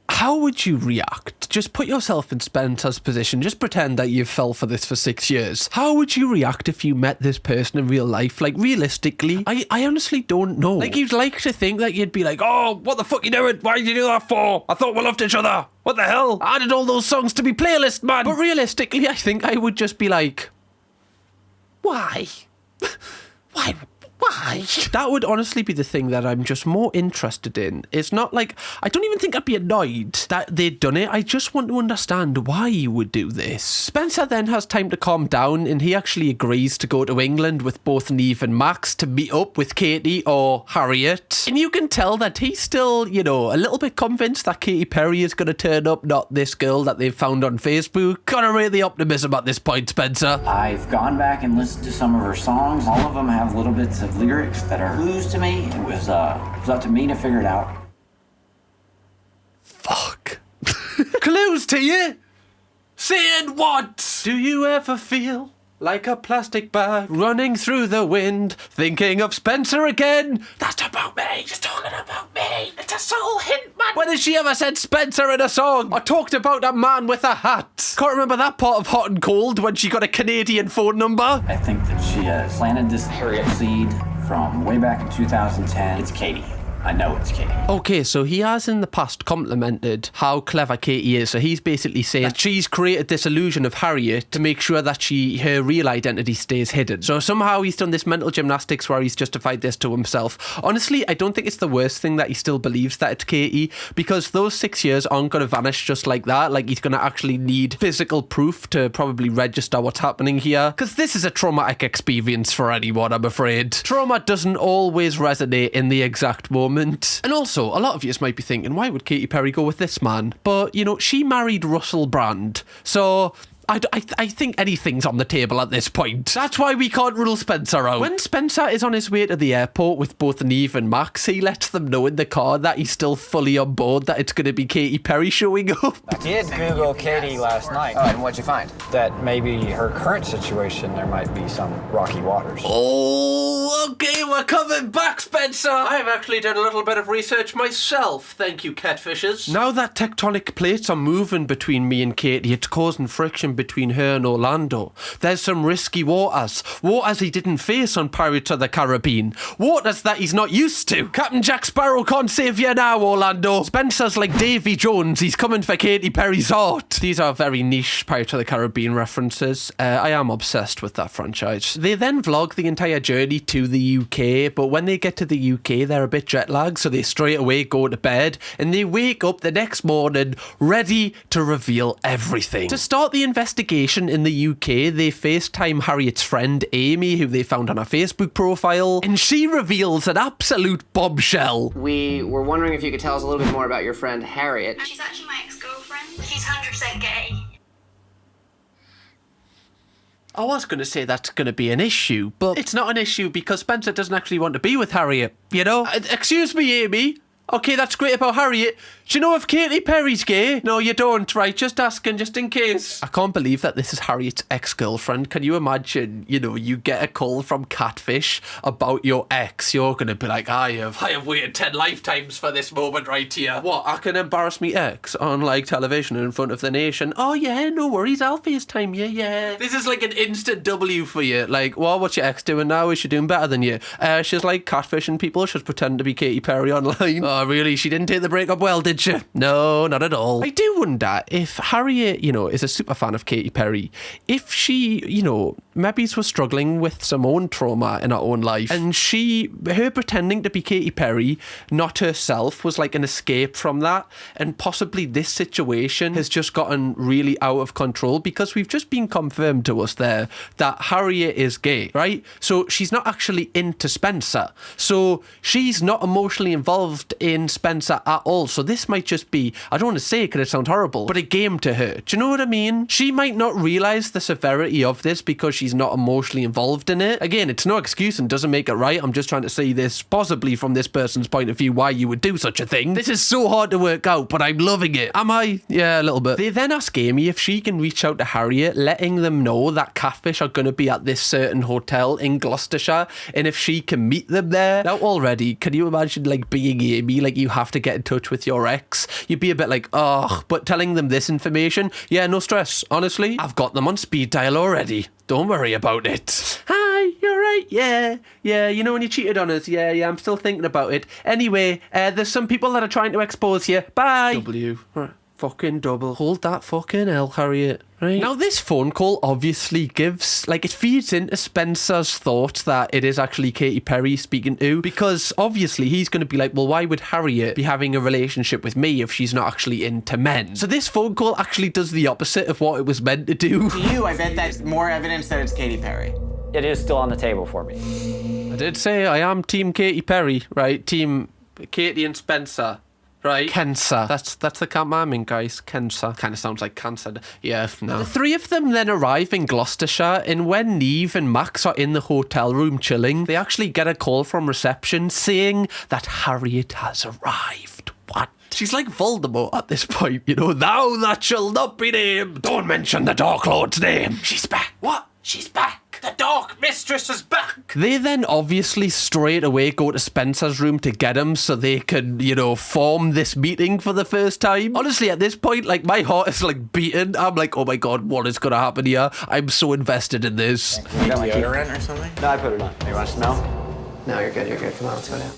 Speaker 1: how would you react? Just put yourself in Spencer's position. Just pretend that you've fell for this for 6 years. How would you react if you met this person in real life? Like, realistically, I honestly don't know. Like, you'd like to think that you'd be like, oh, what the fuck you doing? Why did you do that for? I thought we loved each other. What the hell? I added all those songs to my playlist, man. But realistically, I think I would just be like, why? Why? That would honestly be the thing that I'm just more interested in. It's not like, I don't even think I'd be annoyed that they'd done it. I just want to understand why you would do this. Spencer then has time to calm down and he actually agrees to go to England with both Neve and Max to meet up with Katy or Harriet. And you can tell that he's still, you know, a little bit convinced that Katy Perry is going to turn up, not this girl that they've found on Facebook. Gotta rate the optimism at this point, Spencer.
Speaker 4: I've gone back and listened to some of her songs. All of them have little bits of lyrics that are clues to me. It was up to me to figure it out.
Speaker 1: Fuck. Clues to you? Saying what? Do you ever feel like a plastic bag running through the wind, thinking of Spencer again? That's about me. She's talking about me. It's a subtle hint, man. When has she ever said Spencer in a song? Or talked about a man with a hat? Can't remember that part of Hot and Cold when she got a Canadian phone number.
Speaker 4: I think that she has planted this Harriet seed from way back in 2010. It's Katy. I know it's Katy.
Speaker 1: Okay, so he has in the past complimented how clever Katy is. So he's basically saying that she's created this illusion of Harriet to make sure that her real identity stays hidden. So somehow he's done this mental gymnastics where he's justified this to himself. Honestly, I don't think it's the worst thing that he still believes that it's Katy, because those 6 years aren't going to vanish just like that. Like, he's going to actually need physical proof to probably register what's happening here, because this is a traumatic experience for anyone, I'm afraid. Trauma doesn't always resonate in the exact moment. And also, a lot of you might be thinking, why would Katy Perry go with this man? But, you know, she married Russell Brand. So I think anything's on the table at this point. That's why we can't rule Spencer out. When Spencer is on his way to the airport with both Neve and Max, he lets them know in the car that he's still fully on board, that it's going to be Katy Perry showing up.
Speaker 3: I did Google Katy last night.
Speaker 2: Oh, and what'd you find?
Speaker 3: That maybe her current situation, there might be some rocky waters.
Speaker 1: Oh, okay, we're coming back, Spencer. I've actually done a little bit of research myself. Thank you, catfishers. Now that tectonic plates are moving between me and Katy, it's causing friction between her and Orlando. There's some risky waters. Waters he didn't face on Pirates of the Caribbean. Waters that he's not used to. Captain Jack Sparrow can't save you now, Orlando. Spencer's like Davy Jones. He's coming for Katy Perry's heart. These are very niche Pirates of the Caribbean references. I am obsessed with that franchise. They then vlog the entire journey to the UK, but when they get to the UK, they're a bit jet lagged, so they straight away go to bed, and they wake up the next morning ready to reveal everything. To start the investigation in the UK, they FaceTime Harriet's friend Amy, who they found on her Facebook profile, and she reveals an absolute bombshell.
Speaker 2: We were wondering if you could tell us a little bit more about your friend Harriet.
Speaker 8: She's actually my ex-girlfriend. She's 100% gay.
Speaker 1: I was going to say that's going to be an issue, but it's not an issue because Spencer doesn't actually want to be with Harriet, you know? Excuse me, Amy. Okay, that's great about Harriet. Do you know if Katy Perry's gay? No, you don't, right? Just asking, just in case. I can't believe that this is Harriet's ex-girlfriend. Can you imagine, you know, you get a call from Catfish about your ex. You're going to be like, I have waited 10 lifetimes for this moment right here. What, I can embarrass me ex on, like, television in front of the nation? Oh, yeah, no worries, I'll FaceTime you, yeah. This is like an instant W for you. Like, well, what's your ex doing now? Is she doing better than you? She's, like, catfishing people. She's pretending to be Katy Perry online. Oh, really? She didn't take the breakup well, did she? No, not at all. I do wonder if Harriet, you know, is a super fan of Katy Perry, if she, you know, maybe was struggling with some own trauma in her own life, and her pretending to be Katy Perry, not herself, was like an escape from that, and possibly this situation has just gotten really out of control because we've just been confirmed to us there that Harriet is gay, right? So she's not actually into Spencer. So she's not emotionally involved in Spencer at all. So this might just be, I don't want to say it because it sounds horrible, but a game to her. Do you know what I mean? She might not realise the severity of this because she's not emotionally involved in it. Again, it's no excuse and doesn't make it right. I'm just trying to see this possibly from this person's point of view, why you would do such a thing. This is so hard to work out, but I'm loving it. Am I? Yeah, a little bit. They then ask Amy if she can reach out to Harriet, letting them know that Catfish are going to be at this certain hotel in Gloucestershire, and if she can meet them there. Now already, can you imagine like being Amy, like you have to get in touch with your ex? You'd be a bit like, ugh, but telling them this information, yeah, no stress. Honestly, I've got them on speed dial already. Don't worry about it. Hi, you're right, yeah, you know when you cheated on us, yeah, I'm still thinking about it. Anyway, there's some people that are trying to expose you. Bye. W. Fucking double. Hold that fucking L, Harriet. Right. Now, this phone call obviously gives, like, it feeds into Spencer's thoughts that it is actually Katy Perry speaking to, because obviously he's going to be like, well, why would Harriet be having a relationship with me if she's not actually into men? So this phone call actually does the opposite of what it was meant to do.
Speaker 5: To you, I bet that's more evidence that it's Katy Perry.
Speaker 3: It is still on the table for me.
Speaker 1: I did say I am Team Katy Perry, right? Team Katy and Spencer. Right. Cancer. That's the camp I'm in, guys. Cancer. Kind of sounds like cancer. Yeah, no. The three of them then arrive in Gloucestershire, and when Neve and Max are in the hotel room chilling, they actually get a call from reception saying that Harriet has arrived. What? She's like Voldemort at this point, you know. Thou that shall not be named. Don't mention the Dark Lord's name. She's back. What? She's back. The Dark Mistress is back. They then obviously straight away go to Spencer's room to get him so they can, you know, form this meeting for the first time. Honestly, at this point, like, my heart is like beating. I'm like, oh my God, what is going to happen here? I'm so invested in this.
Speaker 5: You got like deodorant or something?
Speaker 3: No, I put it on. You want to smell?
Speaker 2: No, you're good, Come on, let's go down.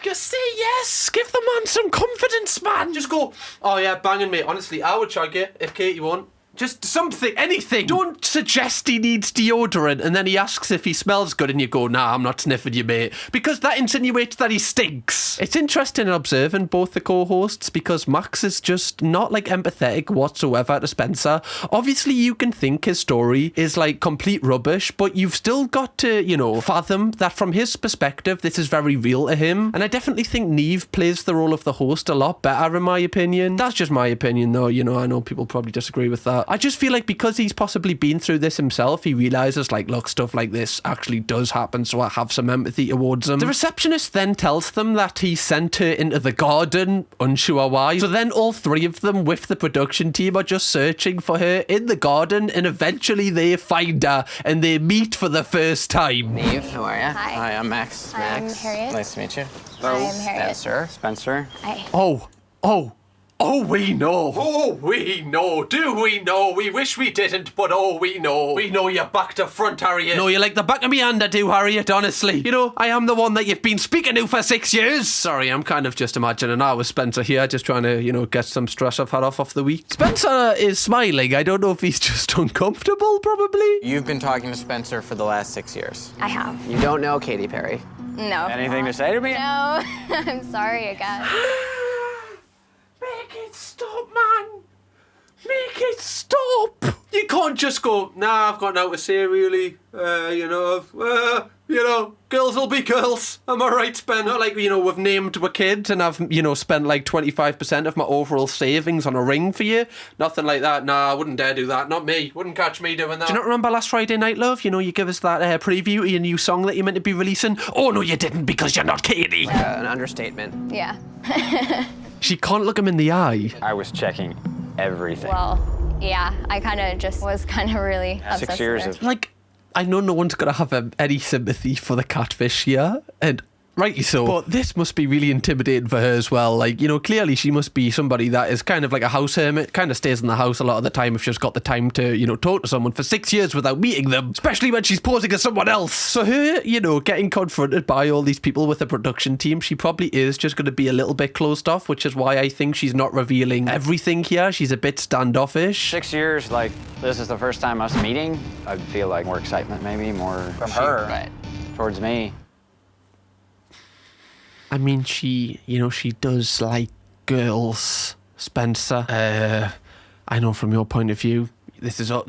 Speaker 1: Just say yes. Give the man some confidence, man. Just go, oh yeah, banging, mate. Honestly, I would chug you if Katie won't. Just something, anything. Don't suggest he needs deodorant and then he asks if he smells good and you go, nah, I'm not sniffing you, mate. Because that insinuates that he stinks. It's interesting observing both the co-hosts because Max is just not like empathetic whatsoever to Spencer. Obviously, you can think his story is like complete rubbish, but you've still got to, you know, fathom that from his perspective, this is very real to him. And I definitely think Neve plays the role of the host a lot better, in my opinion. That's just my opinion, though. You know, I know people probably disagree with that. I just feel like because he's possibly been through this himself, he realizes, like, look, stuff like this actually does happen, so I have some empathy towards him. The receptionist then tells them that he sent her into the garden, unsure why. So then all three of them with the production team are just searching for her in the garden, and eventually they find her and they meet for the first time.
Speaker 2: Neve, how are you?
Speaker 5: Hi, I'm Max.
Speaker 8: I'm Harriet.
Speaker 5: Nice to meet you.
Speaker 8: I'm Harriet.
Speaker 4: Spencer.
Speaker 8: Hi.
Speaker 1: Oh, we know. Oh, we know. Do we know? We wish we didn't, but oh, we know. We know you're back to front, Harriet. No, you're like the back of me hand, I do, Harriet, honestly. You know, I am the one that you've been speaking to for 6 years. Sorry, I'm kind of just imagining I was Spencer here, just trying to, you know, get some stress I've had off the week. Spencer is smiling. I don't know if he's just uncomfortable, probably.
Speaker 5: You've been talking to Spencer for the last 6 years.
Speaker 8: I have.
Speaker 2: You don't know Katy Perry.
Speaker 8: No.
Speaker 4: Anything to say to me?
Speaker 8: No. I'm sorry again.
Speaker 1: Make it stop, man. Make it stop. You can't just go, nah, I've got nothing to say, really. Girls will be girls. Am I right, Spen? Like, you know, we've named our kids and I've, you know, spent like 25% of my overall savings on a ring for you. Nothing like that. Nah, I wouldn't dare do that. Not me. Wouldn't catch me doing that. Do you not remember last Friday night, love? You know, you give us that preview of your new song that you're meant to be releasing. Oh, no, you didn't because you're not Katy.
Speaker 2: An understatement.
Speaker 8: Yeah.
Speaker 1: She can't look him in the eye.
Speaker 3: I was checking everything.
Speaker 8: Well, yeah. I kind of just was really obsessed
Speaker 3: 6 years
Speaker 8: with
Speaker 3: of
Speaker 8: her.
Speaker 1: Like, I know no one's going to have any sympathy for the Catfish here, and rightly so. But this must be really intimidating for her as well. Like, you know, clearly she must be somebody that is kind of like a house hermit, kind of stays in the house a lot of the time if she's got the time to, you know, talk to someone for 6 years without meeting them, especially when she's posing as someone else. So her, you know, getting confronted by all these people with the production team, she probably is just going to be a little bit closed off, which is why I think she's not revealing everything here. She's a bit standoffish.
Speaker 3: 6 years, like, this is the first time us meeting. I'd feel like more excitement, maybe, more
Speaker 5: From her.
Speaker 2: Right.
Speaker 3: towards me.
Speaker 1: I mean, she does like girls, Spencer. I know from your point of view, this is a lot.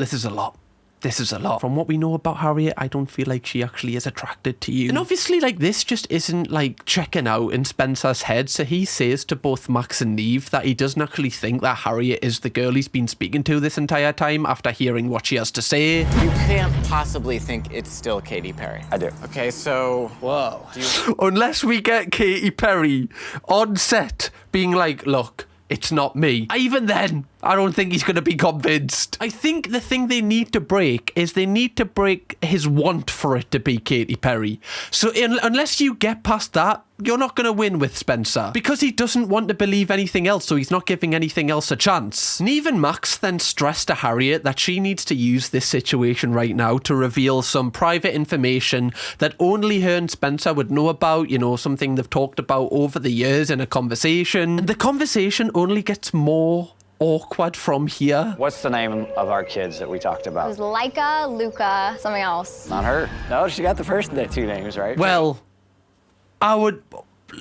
Speaker 1: This is a lot. From what we know about Harriet, I don't feel like she actually is attracted to you. And obviously, like, this just isn't, like, checking out in Spencer's head. So he says to both Max and Neve that he doesn't actually think that Harriet is the girl he's been speaking to this entire time after hearing what she has to say.
Speaker 5: You can't possibly think it's still Katy Perry.
Speaker 3: I do.
Speaker 5: Okay, so... Whoa.
Speaker 1: Unless we get Katy Perry on set being like, look, it's not me. Even then, I don't think he's going to be convinced. I think the thing they need to break is they need to break his want for it to be Katy Perry. So unless you get past that, you're not going to win with Spencer. Because he doesn't want to believe anything else, so he's not giving anything else a chance. Neve and Max then stress to Harriet that she needs to use this situation right now to reveal some private information that only her and Spencer would know about, you know, something they've talked about over the years in a conversation. And the conversation only gets more awkward from here.
Speaker 3: What's the name of our kids that we talked
Speaker 8: It
Speaker 3: about?
Speaker 8: was Laika, Luca, something else.
Speaker 3: Not her. No, she got the first two names, right?
Speaker 1: Well, I would...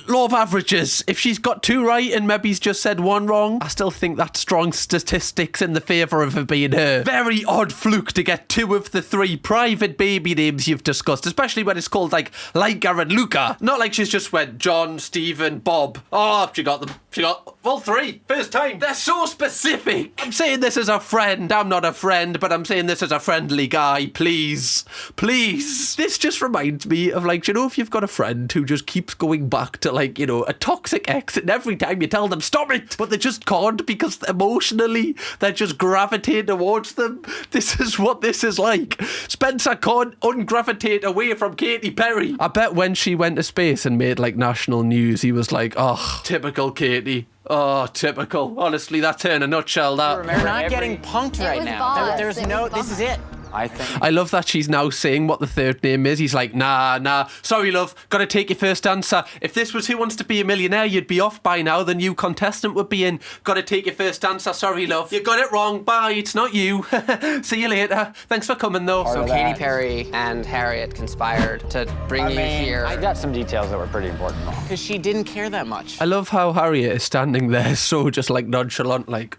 Speaker 1: Law of averages. If she's got two right and maybe he's just said one wrong, I still think that's strong statistics in the favour of it being her. Very odd fluke to get two of the three private baby names you've discussed, especially when it's called like Laika and Luca. Not like she's just went John, Stephen, Bob. Oh, she got them. She got all three. First time. They're so specific. I'm saying this as a friend. I'm not a friend, but I'm saying this as a friendly guy. Please. Please. This just reminds me of, like, you know, if you've got a friend who just keeps going back to, like, you know, a toxic ex, and every time you tell them stop it, but they just can't because emotionally they're just gravitating towards them. This is what this is like. Spencer can't ungravitate away from Katy Perry. I bet when she went to space and made like national news, he was like, oh, typical Katy. Oh, typical. Honestly, that's her in a nutshell, that.
Speaker 5: You're not getting punked right
Speaker 8: was
Speaker 5: now.
Speaker 8: boss.
Speaker 5: There's
Speaker 8: It
Speaker 5: no...
Speaker 8: was
Speaker 5: This is it.
Speaker 3: I think
Speaker 1: I love that she's now saying what the third name is. He's like, nah, sorry, love, gotta take your first answer. If this was Who Wants to Be a Millionaire, you'd be off by now. The new contestant would be in. Gotta take your first answer, sorry, love. You got it wrong, bye, it's not you. See you later. Thanks for coming, though.
Speaker 2: So Katy Perry and Harriet conspired to bring you here.
Speaker 3: I got some details that were pretty important.
Speaker 5: Because she didn't care that much.
Speaker 1: I love how Harriet is standing there so just like nonchalant, like...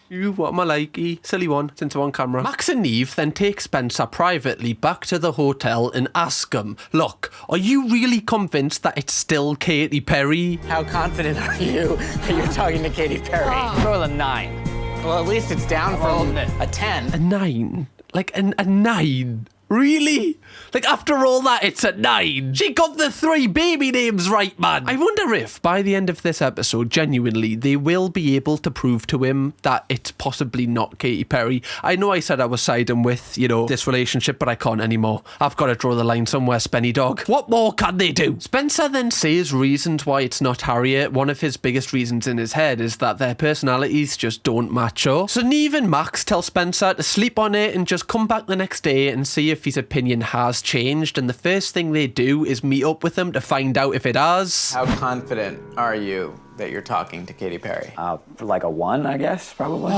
Speaker 1: You, what am I like? Silly one, since I'm on camera. Max and Neve then take Spencer privately back to the hotel and ask him, look, are you really convinced that it's still Katy Perry?
Speaker 5: How confident are you that you're talking to Katy Perry?
Speaker 3: Throw the 9.
Speaker 5: Well, at least it's down from a 10.
Speaker 1: A 9? Like a 9? Really? Like, after all that, it's a 9. She got the 3 baby names right, man. I wonder if, by the end of this episode, genuinely, they will be able to prove to him that it's possibly not Katy Perry. I know I said I was siding with, you know, this relationship, but I can't anymore. I've got to draw the line somewhere, Spenny Dog. What more can they do? Spencer then says reasons why it's not Harriet. One of his biggest reasons in his head is that their personalities just don't match up. So Neve and Max tell Spencer to sleep on it and just come back the next day and see if his opinion has changed, and the first thing they do is meet up with him to find out if it has.
Speaker 5: How confident are you that you're talking to Katy Perry?
Speaker 3: Like a 1, I guess, probably.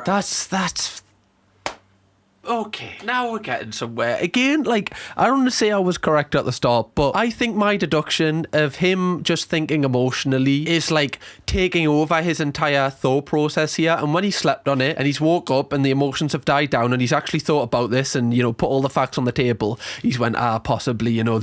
Speaker 1: That's okay, now we're getting somewhere. Again, like, I don't want to say I was correct at the start, but I think my deduction of him just thinking emotionally is like taking over his entire thought process here. And when he slept on it and he's woke up and the emotions have died down and he's actually thought about this and, you know, put all the facts on the table, he's went, possibly, you know,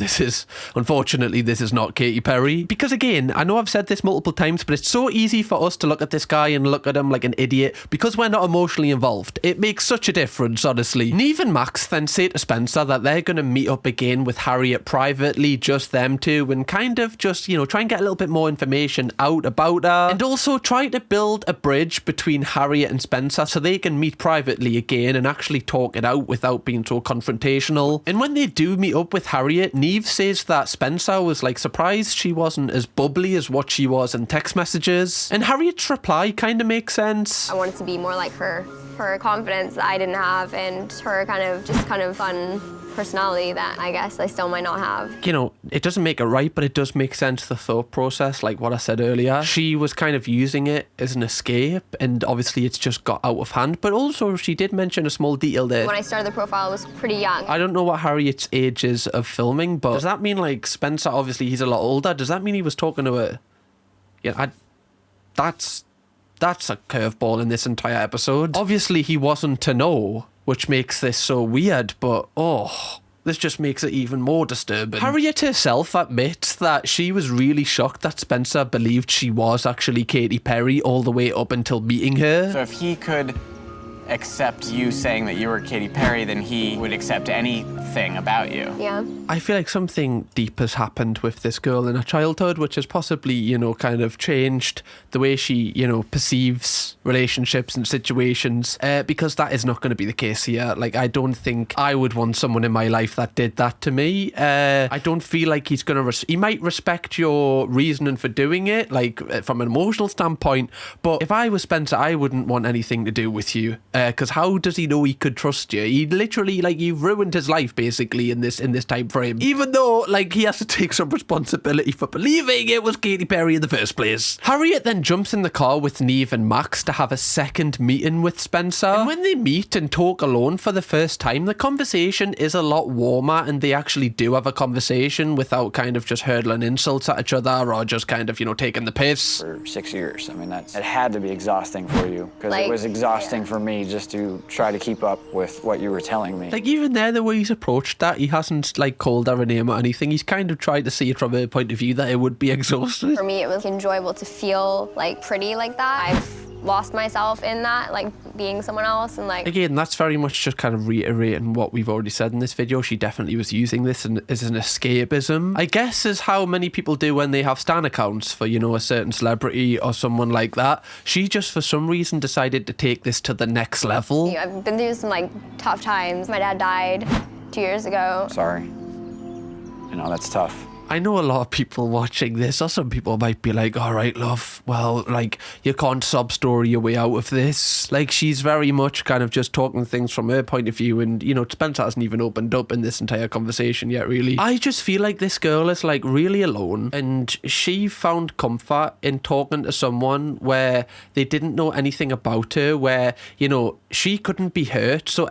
Speaker 1: unfortunately, this is not Katy Perry. Because again, I know I've said this multiple times, but it's so easy for us to look at this guy and look at him like an idiot because we're not emotionally involved. It makes such a difference, honestly. Neve and Max then say to Spencer that they're going to meet up again with Harriet privately, just them two, and kind of just, you know, try and get a little bit more information out about her, and also try to build a bridge between Harriet and Spencer so they can meet privately again and actually talk it out without being so confrontational. And when they do meet up with Harriet, Neve says that Spencer was like surprised she wasn't as bubbly as what she was in text messages, and Harriet's reply kind of makes sense.
Speaker 8: I wanted to be more like her confidence that I didn't have, and her kind of fun personality that I guess I still might not have.
Speaker 1: You know, it doesn't make it right, but it does make sense, the thought process, like what I said earlier. She was kind of using it as an escape, and obviously it's just got out of hand, but also she did mention a small detail there.
Speaker 8: When I started the profile, I was pretty young.
Speaker 1: I don't know what Harriet's age is of filming, but does that mean, like, Spencer, obviously he's a lot older, does that mean he was talking to her? Yeah, that's a curveball in this entire episode. Obviously, he wasn't to know, which makes this so weird, but this just makes it even more disturbing. Harriet herself admits that she was really shocked that Spencer believed she was actually Katy Perry all the way up until meeting her.
Speaker 5: So if he could accept you saying that you were Katy Perry, then he would accept anything about you.
Speaker 8: Yeah.
Speaker 1: I feel like something deep has happened with this girl in her childhood, which has possibly, you know, kind of changed the way she, you know, perceives relationships and situations, because that is not going to be the case here. Like, I don't think I would want someone in my life that did that to me. I don't feel like he's going to... he might respect your reasoning for doing it, like, from an emotional standpoint, but if I was Spencer, I wouldn't want anything to do with you. Because how does he know he could trust you? He literally, like, you've ruined his life basically in this time frame. Even though, like, he has to take some responsibility for believing it was Katy Perry in the first place. Harriet then jumps in the car with Neve and Max to have a second meeting with Spencer. And when they meet and talk alone for the first time, the conversation is a lot warmer, and they actually do have a conversation without kind of just hurling insults at each other or just kind of, you know, taking the piss.
Speaker 3: For 6 years. I mean, it had to be exhausting for you, because it was exhausting for me just to try to keep up with what you were telling me.
Speaker 1: Like, even there, the way he's approached that, he hasn't, like, called her a name or anything. He's kind of tried to see it from her point of view that it would be exhausting.
Speaker 8: For me, it was enjoyable to feel, like, pretty like that. I've lost myself in that, like, being someone else, and, like...
Speaker 1: Again, that's very much just kind of reiterating what we've already said in this video. She definitely was using this as an escapism, I guess, is how many people do when they have stan accounts for, you know, a certain celebrity or someone like that. She just, for some reason, decided to take this to the next level.
Speaker 8: I've been through some, like, tough times. My dad died 2 years ago.
Speaker 3: Sorry. You know, that's tough.
Speaker 1: I know a lot of people watching this, or some people might be like, all right, love, well, like, you can't sob story your way out of this. Like, she's very much kind of just talking things from her point of view, and, you know, Spencer hasn't even opened up in this entire conversation yet, really. I just feel like this girl is, like, really alone, and she found comfort in talking to someone where they didn't know anything about her, where, you know, she couldn't be hurt. So,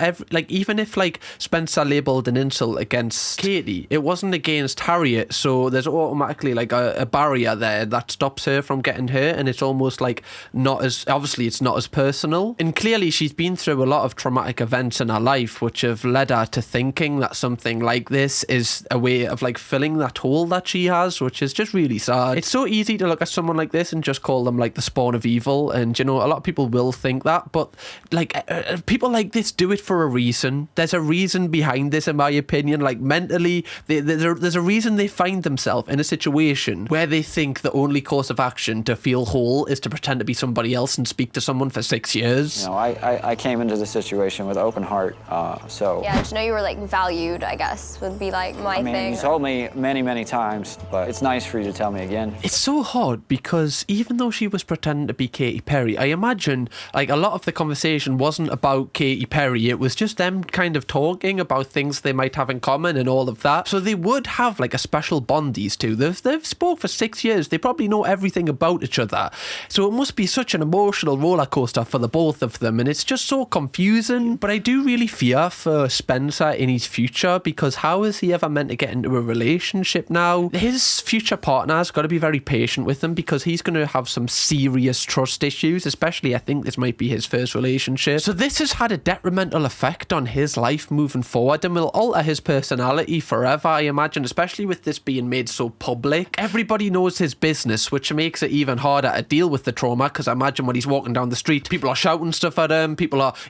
Speaker 1: even if, like, Spencer labelled an insult against Katy, it wasn't against Harriet, so there's automatically, like, a barrier there that stops her from getting hurt, and it's almost, like, not as, obviously, it's not as personal. And clearly, she's been through a lot of traumatic events in her life, which have led her to thinking that something like this is a way of, like, filling that hole that she has, which is just really sad. It's so easy to look at someone like this and just call them, like, the spawn of evil, and, you know, a lot of people will think that, but, like, people like this do it for a reason. There's a reason behind this, in my opinion. Like, mentally, there's a reason they find themselves in a situation where they think the only course of action to feel whole is to pretend to be somebody else and speak to someone for 6 years.
Speaker 3: You know, I came into the situation with open heart, so...
Speaker 8: Yeah, to know you were, like, valued, I guess, would be, like, my thing.
Speaker 3: You told me many, many times, but it's nice for you to tell me again.
Speaker 1: It's so hard because even though she was pretending to be Katy Perry, I imagine, like, a lot of the conversation wasn't about Katy Perry. It was just them kind of talking about things they might have in common and all of that. So they would have, like, a special bond, these two. They've spoke for 6 years. They probably know everything about each other. So it must be such an emotional roller coaster for the both of them. And it's just so confusing. But I do really fear for Spencer in his future, because how is he ever meant to get into a relationship now? His future partner's got to be very patient with him, because he's going to have some serious trust issues, especially I think this might be his first relationship. So this has had a detrimental effect on his life moving forward and will alter his personality forever, I imagine, especially with this being made so public. Everybody knows his business, which makes it even harder to deal with the trauma, because I imagine when he's walking down the street, people are shouting stuff at him,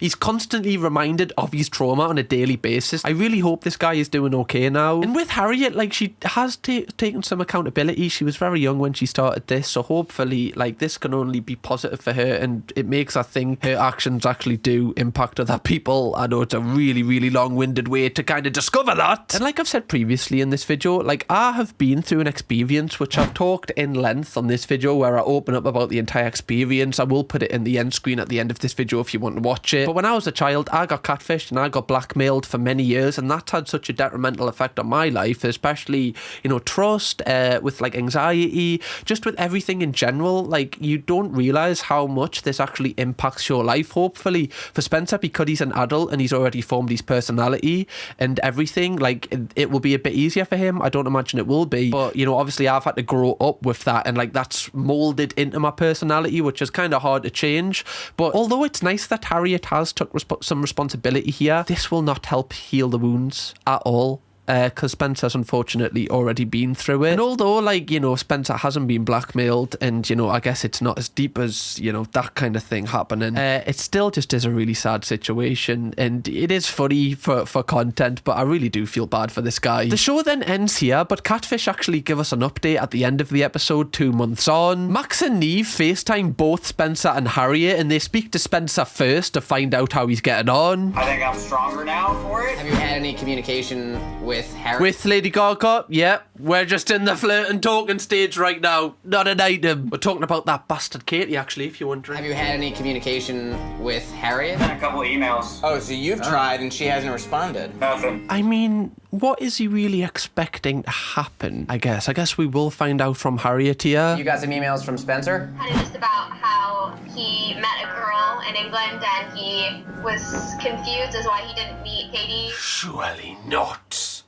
Speaker 1: he's constantly reminded of his trauma on a daily basis. I really hope this guy is doing okay now. And with Harriet, like, she has taken some accountability. She was very young when she started this, so hopefully, like, this can only be positive for her, and it makes her think her actions actually do impact other people. I know it's a really, really long-winded way to kind of discover that. And like I've said previously in this video, like, I have been through an experience which I've talked in length on this video, where I open up about the entire experience. I will put it in the end screen at the end of this video if you want to watch it. But when I was a child, I got catfished and I got blackmailed for many years, and that's had such a detrimental effect on my life, especially, you know, trust, with, like, anxiety, just with everything in general. Like, you don't realise how much this actually impacts your life. Hopefully for Spencer, because he's an adult and he's already formed his personality and everything, like, it will be a bit easier for him. I don't imagine it will be, but, you know, obviously I've had to grow up with that, and, like, that's moulded into my personality, which is kind of hard to change. But although it's nice that Harriet has took some responsibility here, this will not help heal the wounds at all. Because Spencer's unfortunately already been through it. And although, like, you know, Spencer hasn't been blackmailed, and, you know, I guess it's not as deep as, you know, that kind of thing happening, it still just is a really sad situation, and it is funny for content, but I really do feel bad for this guy. The show then ends here, but Catfish actually give us an update at the end of the episode 2 months on. Max and Neve FaceTime both Spencer and Harriet, and they speak to Spencer first to find out how he's getting on.
Speaker 4: I think I'm stronger now for it.
Speaker 2: Have you had any communication with Harriet?
Speaker 1: With Lady Gaga? Yeah, we're just in the flirt and talking stage right now. Not an item. We're talking about that bastard Katy, actually, if you're wondering.
Speaker 2: Have you had any communication with Harriet?
Speaker 4: A couple emails.
Speaker 5: Oh, so you've tried and she hasn't responded?
Speaker 4: Nothing.
Speaker 1: I mean, what is he really expecting to happen? I guess we will find out from Harriet here.
Speaker 2: You got some emails from Spencer?
Speaker 8: Kind of just about how he met a girl in England and he was confused as why he didn't meet Katy.
Speaker 1: Surely not.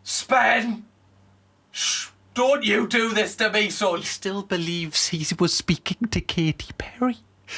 Speaker 1: Spen! Shh, don't you do this to me, son! He still believes he was speaking to Katy Perry.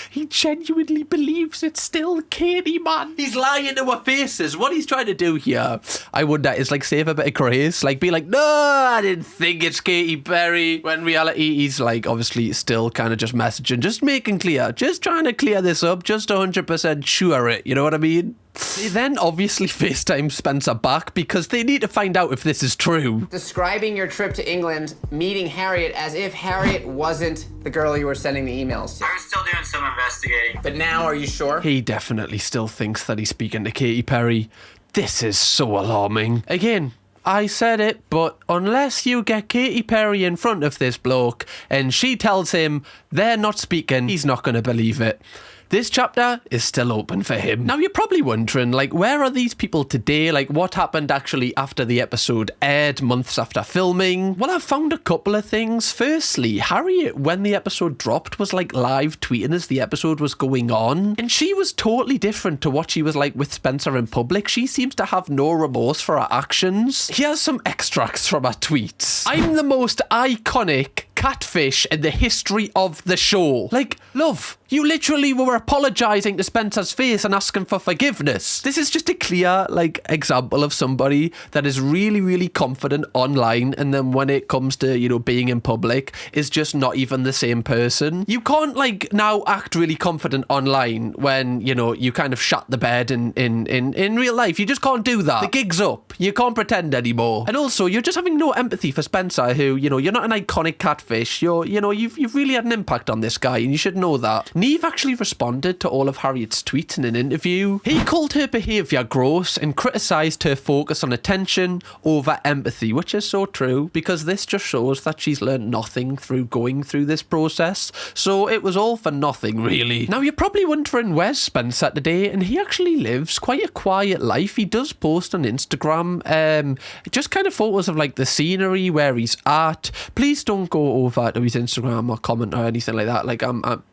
Speaker 1: He genuinely believes it's still Katy, man. He's lying to our faces. What he's trying to do here, I wonder, is, like, save a bit of grace. Like, be like, no, I didn't think it's Katy Perry. When in reality, he's, like, obviously still kind of just messaging, just making clear, just trying to clear this up, just 100% sure it. You know what I mean? They then obviously FaceTime Spencer back because they need to find out if this is true.
Speaker 2: Describing your trip to England, meeting Harriet as if Harriet wasn't the girl you were sending the emails to.
Speaker 4: I was still doing some investigating.
Speaker 2: But now, are you sure?
Speaker 1: He definitely still thinks that he's speaking to Katy Perry. This is so alarming. Again, I said it, but unless you get Katy Perry in front of this bloke and she tells him they're not speaking, he's not going to believe it. This chapter is still open for him. Now, you're probably wondering, like, where are these people today? Like, what happened actually after the episode aired, months after filming? Well, I've found a couple of things. Firstly, Harriet, when the episode dropped, was, like, live tweeting as the episode was going on. And she was totally different to what she was like with Spencer in public. She seems to have no remorse for her actions. Here's some extracts from her tweets. I'm the most iconic catfish in the history of the show. Like, love, you literally were apologising to Spencer's face and asking for forgiveness. This is just a clear, like, example of somebody that is really, really confident online, and then when it comes to, you know, being in public, is just not even the same person. You can't, like, now act really confident online when, you know, you kind of shut the bed in real life. You just can't do that. The gig's up. You can't pretend anymore. And also, you're just having no empathy for Spencer, who, you know, you're not an iconic catfish. You've really had an impact on this guy, and you should know that. Neve actually responded to all of Harriet's tweets in an interview. He called her behaviour gross and criticised her focus on attention over empathy, which is so true, because this just shows that she's learned nothing through going through this process. So it was all for nothing, really. Now, you're probably wondering, where's Spencer today? And he actually lives quite a quiet life. He does post on Instagram, just kind of photos of, like, the scenery, where he's at. Please don't go over to his Instagram or comment or anything like that. Like,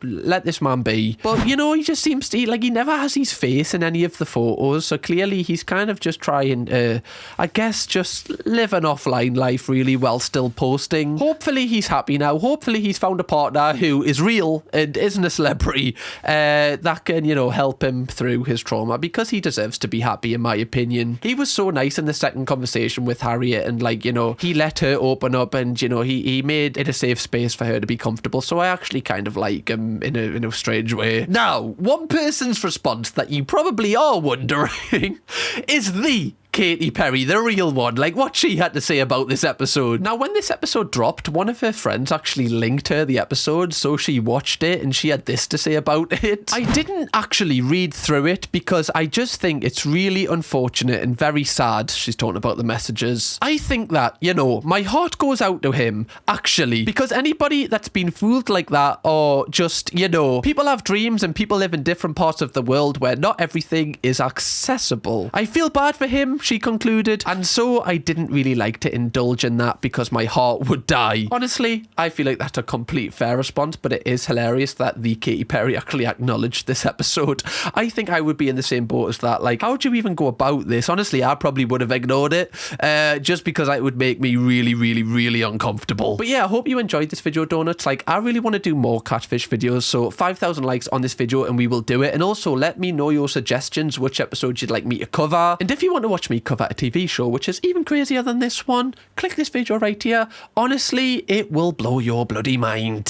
Speaker 1: let this man be. But, you know, he just seems to, like, he never has his face in any of the photos, so clearly he's kind of just trying to, I guess, just live an offline life really while still posting. Hopefully he's happy now. Hopefully he's found a partner who is real and isn't a celebrity, that can, you know, help him through his trauma, because he deserves to be happy, in my opinion. He was so nice in the second conversation with Harriet, and, like, you know, he let her open up, and, you know, he made it a safe space for her to be comfortable, so I actually kind of like him in a strange way. Now, one person's response that you probably are wondering is the Katy Perry, the real one, like what she had to say about this episode. Now, when this episode dropped, one of her friends actually linked her the episode, so she watched it and she had this to say about it. I didn't actually read through it because I just think it's really unfortunate and very sad. She's talking about the messages. I think that, you know, my heart goes out to him, actually, because anybody that's been fooled like that, or just, you know, people have dreams and people live in different parts of the world where not everything is accessible. I feel bad for him, she concluded, and so I didn't really like to indulge in that because my heart would die. Honestly, I feel like that's a complete fair response, but it is hilarious that the Katy Perry actually acknowledged this episode. I think I would be in the same boat as that. Like, how would you even go about this? Honestly, I probably would have ignored it, just because it would make me really, really, really uncomfortable. But yeah, I hope you enjoyed this video, Donuts. Like, I really want to do more catfish videos, so 5,000 likes on this video and we will do it. And also, let me know your suggestions, which episodes you'd like me to cover. And if you want to watch me cover a TV show which is even crazier than this one, click this video right here. Honestly, it will blow your bloody mind.